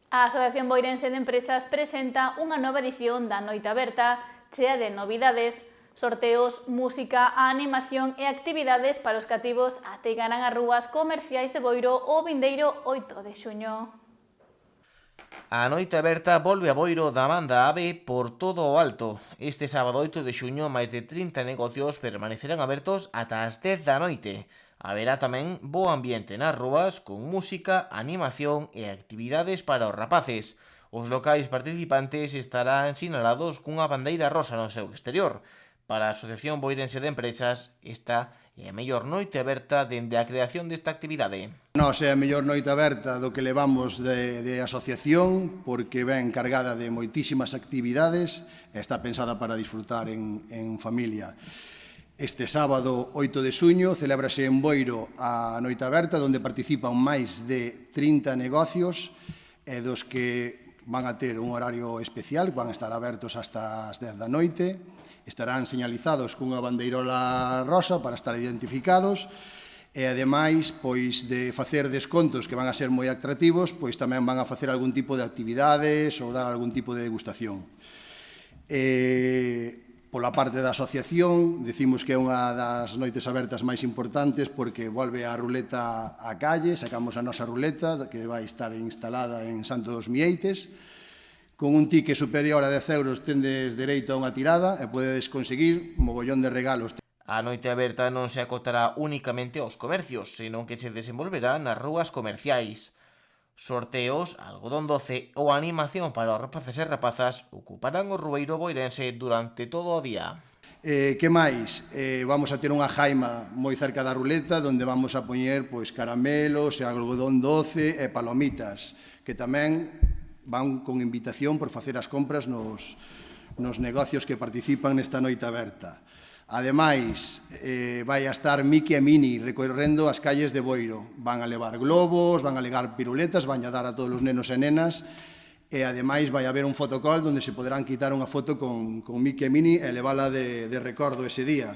A Asociación Boirense de Empresas presenta unha nova edición da Noite Aberta chea de novidades, sorteos, música, animación e actividades para os cativos achegarán as rúas comerciais de Boiro o vindeiro 8 de xuño. A Noite Aberta volve a Boiro da man da AVE por todo o alto. Este sábado 8 de xuño máis de 30 negocios permanecerán abertos ata as 10 da noite. Haberá tamén bo ambiente nas rúas con música, animación e actividades para os rapaces. Os locais participantes estarán sinalados cunha bandeira rosa no seu exterior. Para a Asociación Boirense de Empresas, esta é a mellor noite aberta dende a creación desta actividade. Nos é a mellor noite aberta do que levamos de asociación, porque ven cargada de moitísimas actividades e está pensada para disfrutar en familia. Este sábado 8 de xuño celébrase en Boiro a Noite Aberta, onde participan máis de 30 negocios e dos que van a ter un horario especial, van a estar abertos hasta as 10 da noite, estarán señalizados cunha bandeirola rosa para estar identificados e, ademais, pois de facer descontos que van a ser moi atractivos, pois tamén van a facer algún tipo de actividades ou dar algún tipo de degustación. Pola parte da asociación, decimos que é unha das noites abertas máis importantes porque volve a ruleta á calle, sacamos a nosa ruleta que vai estar instalada en Santos Mieites. Con un ticket superior a 10 euros tendes dereito a unha tirada e podedes conseguir mogollón de regalos. A Noite Aberta non se acotará únicamente aos comercios, senón que se desenvolverá nas rúas comerciais. Sorteos, algodón doce ou animación para os rapaces e rapazas ocuparán o rueiro boirense durante todo o día. Que máis? Vamos a ter unha jaima moi cerca da ruleta onde vamos a poñer caramelos e algodón doce e palomitas, que tamén van con invitación por facer as compras nos negocios que participan nesta noite aberta. Ademais, vai a estar Mickey e Minnie recorrendo as calles de Boiro. Van a levar globos, van a levar piruletas, van a dar a todos os nenos e nenas e, ademais, vai haber un fotocall onde se poderán quitar unha foto con Mickey e Minnie e levala de recordo ese día.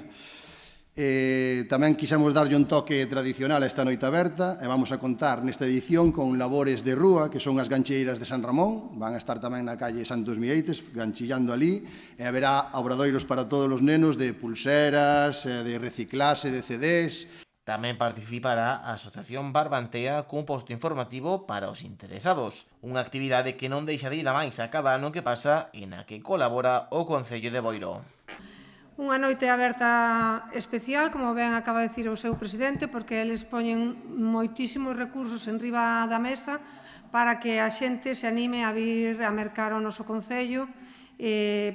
Tamén quixemos darlle un toque tradicional a esta noite aberta e vamos a contar nesta edición con labores de rúa, que son as gancheiras de San Ramón, van a estar tamén na calle Santos Mieites, ganchillando ali, e haberá obradoiros para todos os nenos de pulseras, de reciclase, de CDs. Tamén participará a Asociación Barbantea cun posto informativo para os interesados, unha actividade que non deixa de ir a máis a cada ano que pasa e na que colabora o Concello de Boiro. Unha noite aberta especial, como ben acaba de dicir o seu presidente, porque eles poñen moitísimos recursos en riba da mesa para que a xente se anime a vir a mercar ao noso Concello,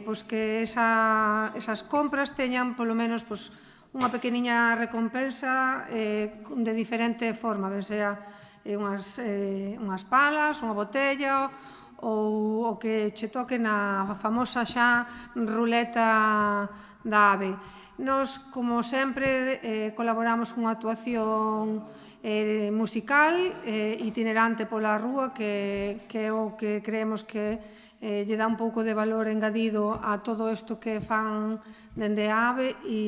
pois que esas compras teñan polo menos unha pequeniña recompensa de diferente forma, ben sea unhas palas, unha botella ou o que che toque na famosa xa ruleta da AVE. Nos, como sempre, colaboramos cunha actuación musical itinerante pola rúa que é o que creemos que lle dá un pouco de valor engadido a todo isto que fan dende a AVE e